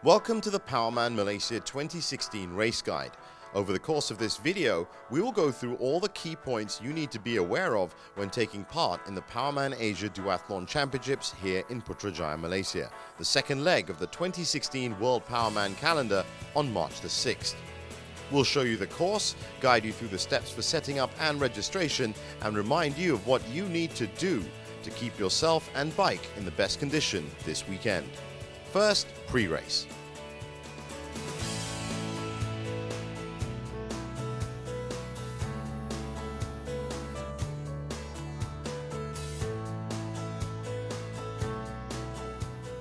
Welcome to the Powerman Malaysia 2016 Race Guide. Over the course of this video, we will go through all the key points you need to be aware of when taking part in the Powerman Asia Duathlon Championships here in Putrajaya, Malaysia, the second leg of the 2016 World Powerman calendar on March the 6th. We'll show you the course, guide you through the steps for setting up and registration, and remind you of what you need to do to keep yourself and bike in the best condition this weekend. First, pre-race.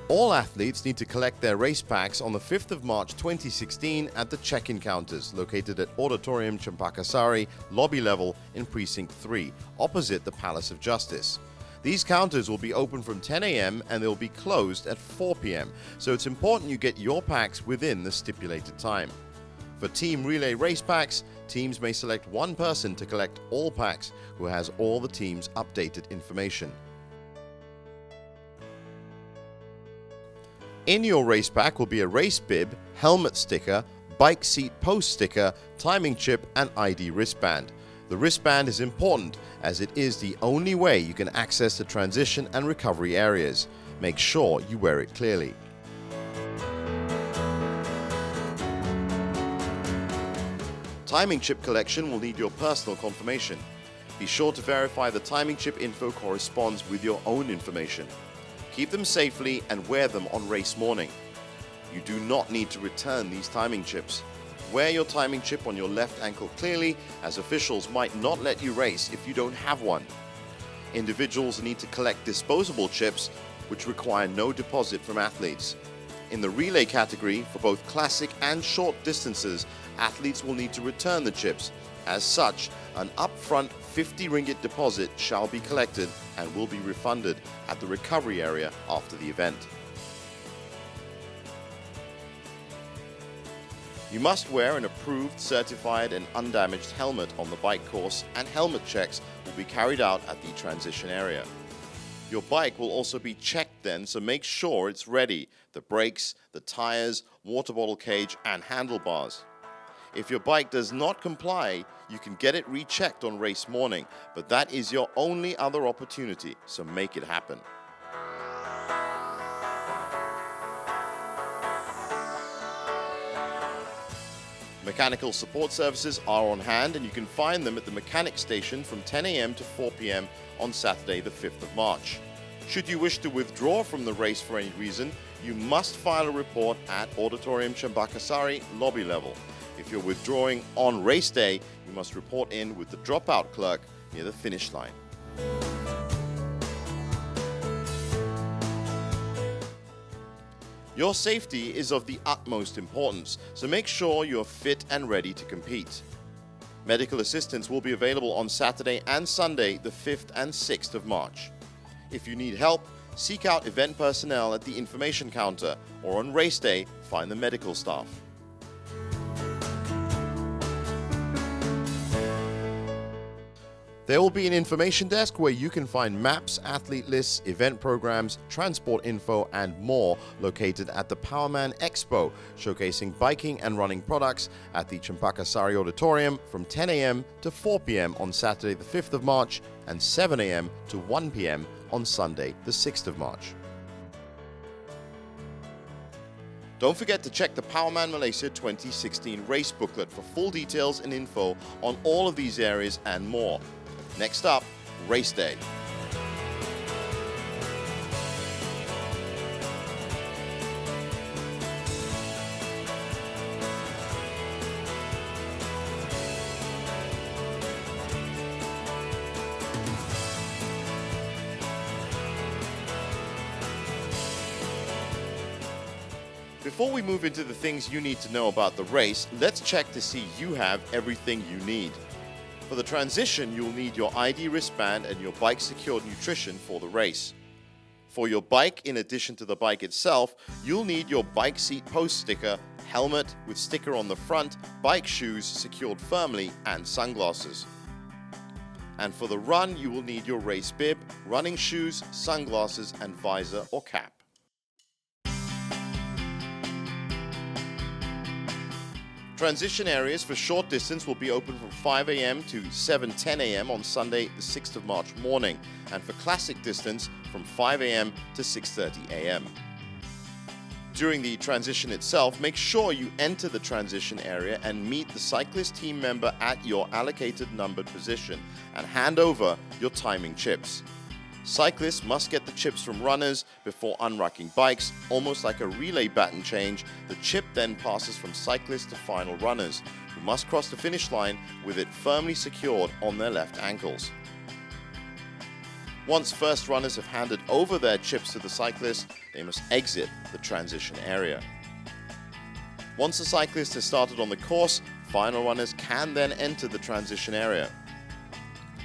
All athletes need to collect their race packs on the 5th of March 2016 at the check-in counters located at Auditorium Cempaka Sari, lobby level in Precinct 3, opposite the Palace of Justice. These counters will be open from 10 a.m. and they'll be closed at 4 p.m, so it's important you get your packs within the stipulated time. For team relay race packs, teams may select one person to collect all packs who has all the team's updated information. In your race pack will be a race bib, helmet sticker, bike seat post sticker, timing chip and ID wristband. The wristband is important as it is the only way you can access the transition and recovery areas. Make sure you wear it clearly. Timing chip collection will need your personal confirmation. Be sure to verify the timing chip info corresponds with your own information. Keep them safely and wear them on race morning. You do not need to return these timing chips. Wear your timing chip on your left ankle clearly, as officials might not let you race if you don't have one. Individuals need to collect disposable chips, which require no deposit from athletes. In the relay category, for both classic and short distances, athletes will need to return the chips. As such, an upfront 50 ringgit deposit shall be collected and will be refunded at the recovery area after the event. You must wear an approved, certified and undamaged helmet on the bike course, and helmet checks will be carried out at the transition area. Your bike will also be checked then, so make sure it's ready: the brakes, the tires, water bottle cage and handlebars. If your bike does not comply, you can get it rechecked on race morning, but that is your only other opportunity, so make it happen. Mechanical support services are on hand and you can find them at the mechanic station from 10 a.m. to 4 p.m. on Saturday the 5th of March. Should you wish to withdraw from the race for any reason, you must file a report at Auditorium Cempaka Sari lobby level. If you're withdrawing on race day, you must report in with the dropout clerk near the finish line. Your safety is of the utmost importance, so make sure you're fit and ready to compete. Medical assistance will be available on Saturday and Sunday, the 5th and 6th of March. If you need help, seek out event personnel at the information counter, or on race day, find the medical staff. There will be an information desk where you can find maps, athlete lists, event programs, transport info and more located at the Powerman Expo, showcasing biking and running products at the Cempaka Sari Auditorium from 10 a.m. to 4 p.m. on Saturday the 5th of March and 7 a.m. to 1 p.m. on Sunday the 6th of March. Don't forget to check the Powerman Malaysia 2016 race booklet for full details and info on all of these areas and more. Next up, race day. Before we move into the things you need to know about the race, let's check to see you have everything you need. For the transition, you'll need your ID wristband and your bike-secured nutrition for the race. For your bike, in addition to the bike itself, you'll need your bike seat post sticker, helmet with sticker on the front, bike shoes secured firmly, and sunglasses. And for the run, you will need your race bib, running shoes, sunglasses, and visor or cap. Transition areas for short distance will be open from 5 a.m. to 7:10 a.m. on Sunday, the 6th of March morning, and for classic distance from 5 a.m. to 6:30 a.m. During the transition itself, make sure you enter the transition area and meet the cyclist team member at your allocated numbered position and hand over your timing chips. Cyclists must get the chips from runners before unracking bikes, almost like a relay baton change. The chip then passes from cyclists to final runners, who must cross the finish line with it firmly secured on their left ankles. Once first runners have handed over their chips to the cyclist, they must exit the transition area. Once the cyclist has started on the course, final runners can then enter the transition area.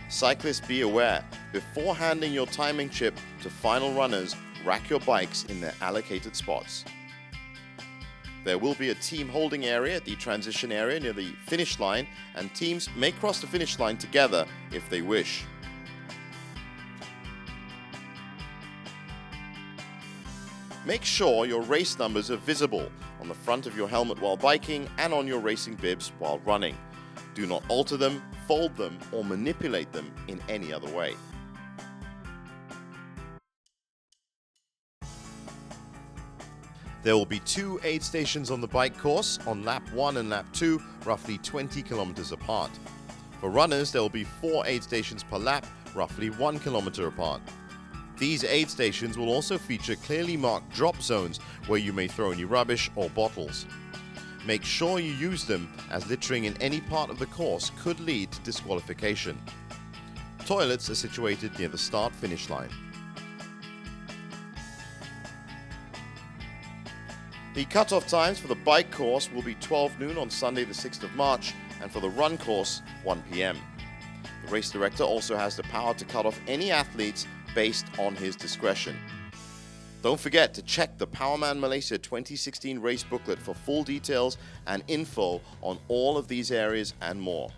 Cyclists, be aware, before handing your timing chip to final runners, rack your bikes in their allocated spots. There will be a team holding area at the transition area near the finish line, and teams may cross the finish line together if they wish. Make sure your race numbers are visible on the front of your helmet while biking and on your racing bibs while running. Do not alter them, fold them, or manipulate them in any other way. There will be 2 aid stations on the bike course on lap 1 and lap 2, roughly 20 kilometers apart. For runners, there will be 4 aid stations per lap, roughly 1 kilometer apart. These aid stations will also feature clearly marked drop zones where you may throw any rubbish or bottles. Make sure you use them, as littering in any part of the course could lead to disqualification. Toilets are situated near the start-finish line. The cut-off times for the bike course will be 12 noon on Sunday the 6th of March, and for the run course, 1 p.m. The race director also has the power to cut off any athletes based on his discretion. Don't forget to check the Powerman Malaysia 2016 race booklet for full details and info on all of these areas and more.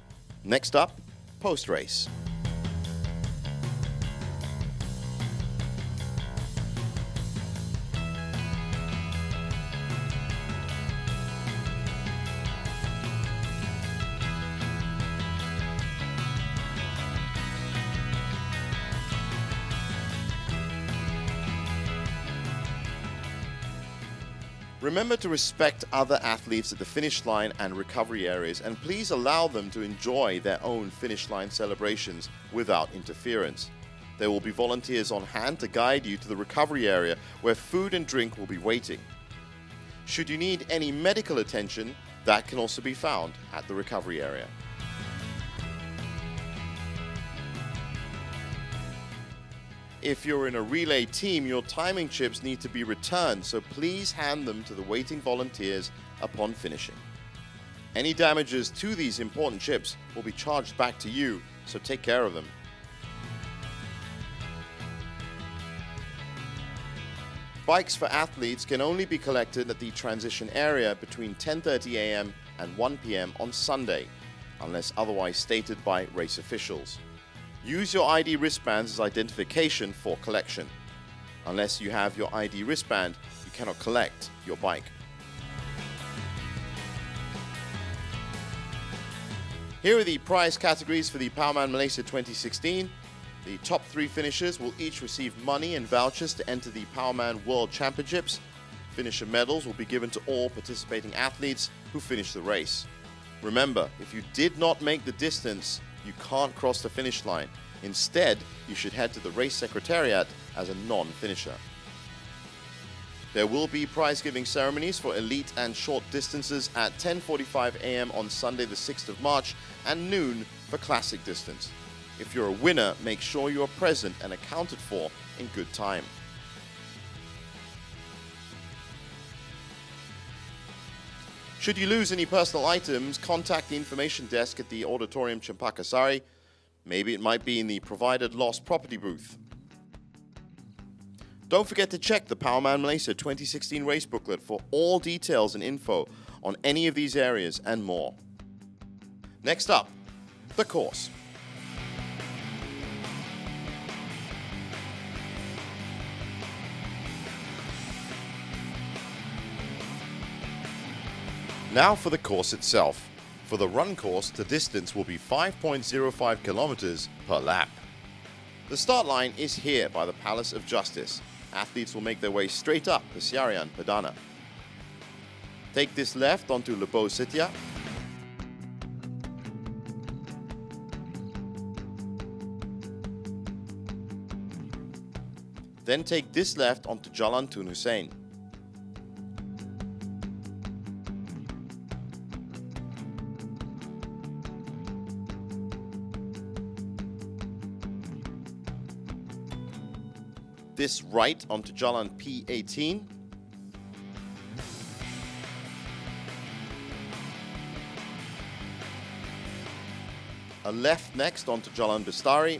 Next up, post-race. Remember to respect other athletes at the finish line and recovery areas, and please allow them to enjoy their own finish line celebrations without interference. There will be volunteers on hand to guide you to the recovery area where food and drink will be waiting. Should you need any medical attention, that can also be found at the recovery area. If you're in a relay team, your timing chips need to be returned, so please hand them to the waiting volunteers upon finishing. Any damages to these important chips will be charged back to you, so take care of them. Bikes for athletes can only be collected at the transition area between 10:30 a.m. and 1 p.m. on Sunday, unless otherwise stated by race officials. Use your ID wristbands as identification for collection. Unless you have your ID wristband, you cannot collect your bike. Here are the prize categories for the Powerman Malaysia 2016. The top 3 finishers will each receive money and vouchers to enter the Powerman World Championships. Finisher medals will be given to all participating athletes who finish the race. Remember, if you did not make the distance, you can't cross the finish line. Instead, you should head to the race secretariat as a non-finisher. There will be prize-giving ceremonies for elite and short distances at 10:45 a.m. on Sunday the 6th of March and noon for classic distance. If you're a winner, make sure you are present and accounted for in good time. Should you lose any personal items, contact the information desk at the Auditorium Cempaka Sari. Maybe it might be in the provided lost property booth. Don't forget to check the Powerman Malaysia 2016 race booklet for all details and info on any of these areas and more. Next up, the course. Now for the course itself. For the run course, the distance will be 5.05 kilometers per lap. The start line is here by the Palace of Justice. Athletes will make their way straight up Pencarian Perdana. Take this left onto Lebo Setia. Then take this left onto Jalan Tun Hussein. This right onto Jalan P18. A left next onto Jalan Bestari.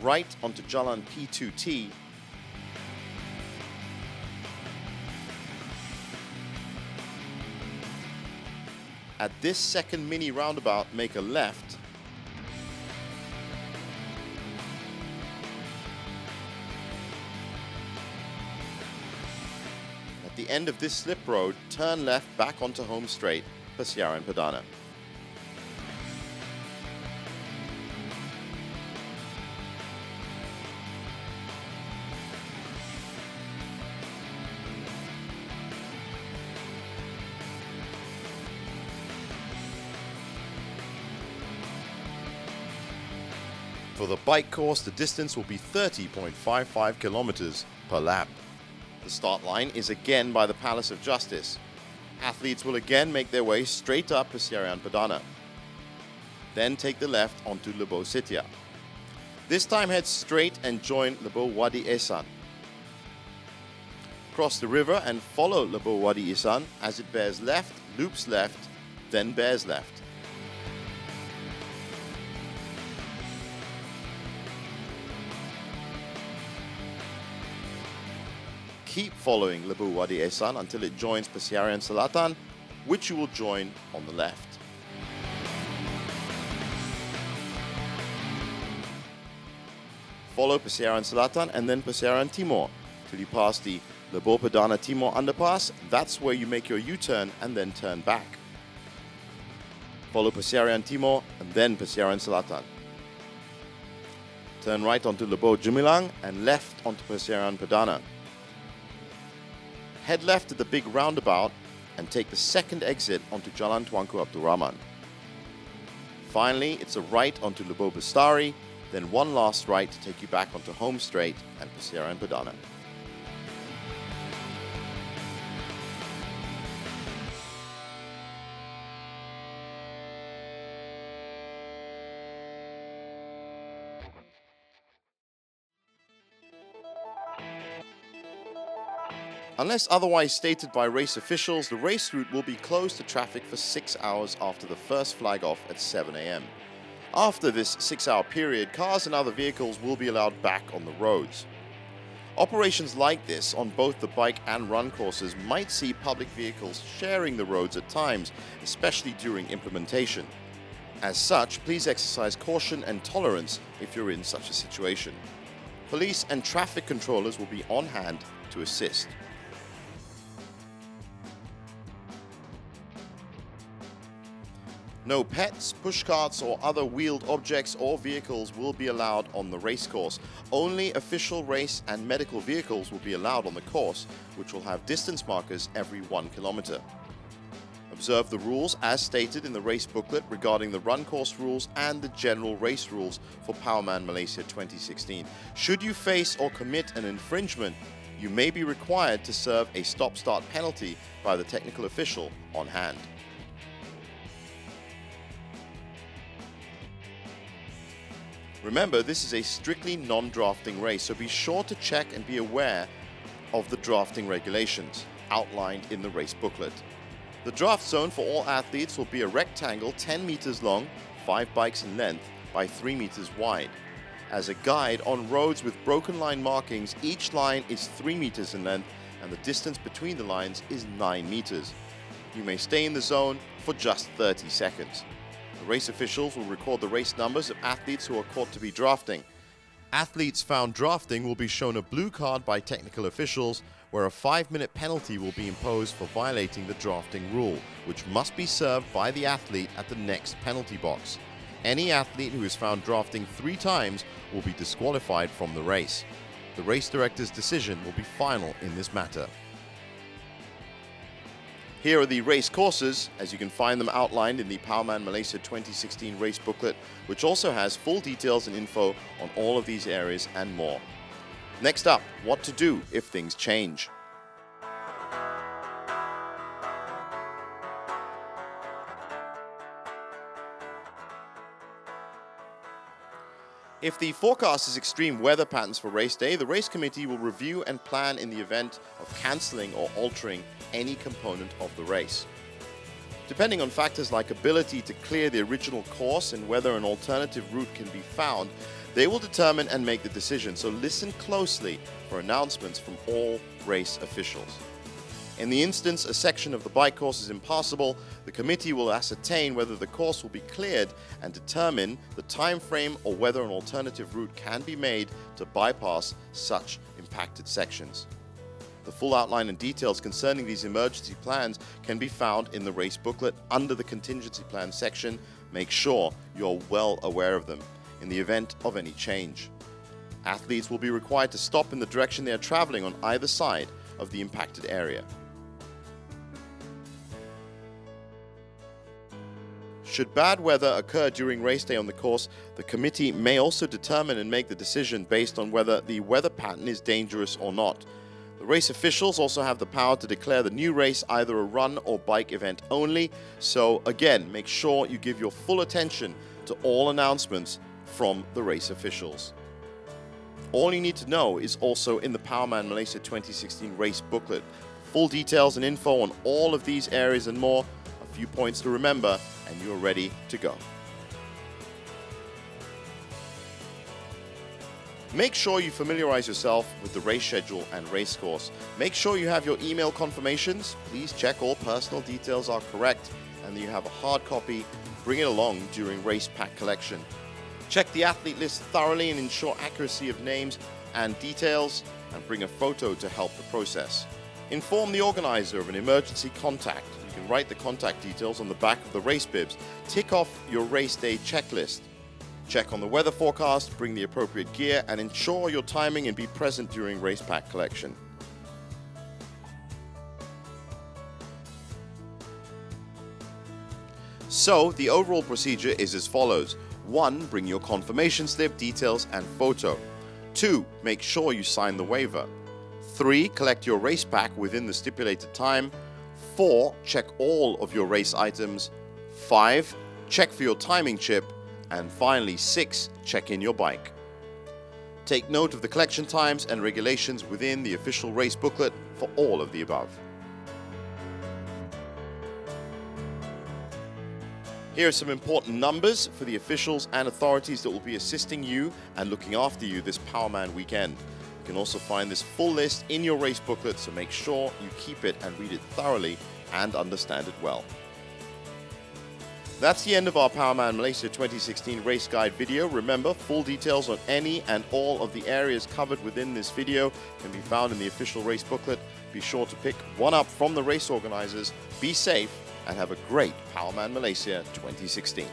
Right onto Jalan P2T. At this second mini roundabout, make a left. At the end of this slip road, turn left back onto home straight, Pencarian Perdana. For the bike course, the distance will be 30.55 kilometers per lap. The start line is again by the Palace of Justice. Athletes will again make their way straight up Pencarian Perdana. Then take the left onto Lebo Setia. This time head straight and join Lebo Wadi Ehsan. Cross the river and follow Lebo Wadi Ehsan as it bears left, loops left, then bears left. Keep following Lebo Wadi Ehsan until it joins Pencarian Selatan, which you will join on the left. Follow Pencarian Selatan and then Pencarian Timur till you pass the Lebo Perdana Timur underpass. That's where you make your U-turn and then turn back. Follow Pencarian Timur and then Pencarian Selatan. Turn right onto Lebo Gemilang and left onto Pencarian Perdana. Head left at the big roundabout and take the second exit onto Jalan Tuanku Abdul Rahman. Finally, it's a right onto Lebo Bestari, then one last right to take you back onto home straight and Pencarian Perdana. Unless otherwise stated by race officials, the race route will be closed to traffic for 6 hours after the first flag off at 7 a.m. After this 6-hour period, cars and other vehicles will be allowed back on the roads. Operations like this on both the bike and run courses might see public vehicles sharing the roads at times, especially during implementation. As such, please exercise caution and tolerance if you're in such a situation. Police and traffic controllers will be on hand to assist. No pets, pushcarts or other wheeled objects or vehicles will be allowed on the racecourse. Only official race and medical vehicles will be allowed on the course, which will have distance markers every 1 kilometer. Observe the rules as stated in the race booklet regarding the run course rules and the general race rules for Powerman Malaysia 2016. Should you face or commit an infringement, you may be required to serve a stop-start penalty by the technical official on hand. Remember, this is a strictly non-drafting race, so be sure to check and be aware of the drafting regulations outlined in the race booklet. The draft zone for all athletes will be a rectangle 10 meters long, 5 bikes in length, by 3 meters wide. As a guide, on roads with broken line markings, each line is 3 meters in length and the distance between the lines is 9 meters. You may stay in the zone for just 30 seconds. The race officials will record the race numbers of athletes who are caught to be drafting. Athletes found drafting will be shown a blue card by technical officials, where a 5-minute penalty will be imposed for violating the drafting rule, which must be served by the athlete at the next penalty box. Any athlete who is found drafting 3 times will be disqualified from the race. The race director's decision will be final in this matter. Here are the race courses, as you can find them outlined in the Powerman Malaysia 2016 race booklet, which also has full details and info on all of these areas and more. Next up, what to do if things change. If the forecast is extreme weather patterns for race day, the race committee will review and plan in the event of cancelling or altering any component of the race. Depending on factors like ability to clear the original course and whether an alternative route can be found, they will determine and make the decision, so listen closely for announcements from all race officials. In the instance a section of the bike course is impassable, the committee will ascertain whether the course will be cleared and determine the time frame or whether an alternative route can be made to bypass such impacted sections. The full outline and details concerning these emergency plans can be found in the race booklet under the contingency plan section. Make sure you're well aware of them in the event of any change. Athletes will be required to stop in the direction they are traveling on either side of the impacted area. Should bad weather occur during race day on the course, the committee may also determine and make the decision based on whether the weather pattern is dangerous or not. The race officials also have the power to declare the new race either a run or bike event only, so again, make sure you give your full attention to all announcements from the race officials. All you need to know is also in the Powerman Malaysia 2016 race booklet. Full details and info on all of these areas and more. A few points to remember, and you're ready to go. Make sure you familiarize yourself with the race schedule and race course. Make sure you have your email confirmations. Please check all personal details are correct and that you have a hard copy. Bring it along during race pack collection. Check the athlete list thoroughly and ensure accuracy of names and details, and bring a photo to help the process. Inform the organizer of an emergency contact. You can write the contact details on the back of the race bibs. Tick off your race day checklist. Check on the weather forecast, bring the appropriate gear, and ensure your timing and be present during race pack collection. So, the overall procedure is as follows. 1. Bring your confirmation slip, details, and photo. 2. Make sure you sign the waiver. 3. Collect your race pack within the stipulated time. 4. Check all of your race items. 5. Check for your timing chip. And finally, 6. Check in your bike. Take note of the collection times and regulations within the official race booklet for all of the above. Here are some important numbers for the officials and authorities that will be assisting you and looking after you this Powerman weekend. You can also find this full list in your race booklet, so make sure you keep it and read it thoroughly and understand it well. That's the end of our Powerman Malaysia 2016 race guide video. Remember, full details on any and all of the areas covered within this video can be found in the official race booklet. Be sure to pick one up from the race organizers. Be safe and have a great Powerman Malaysia 2016.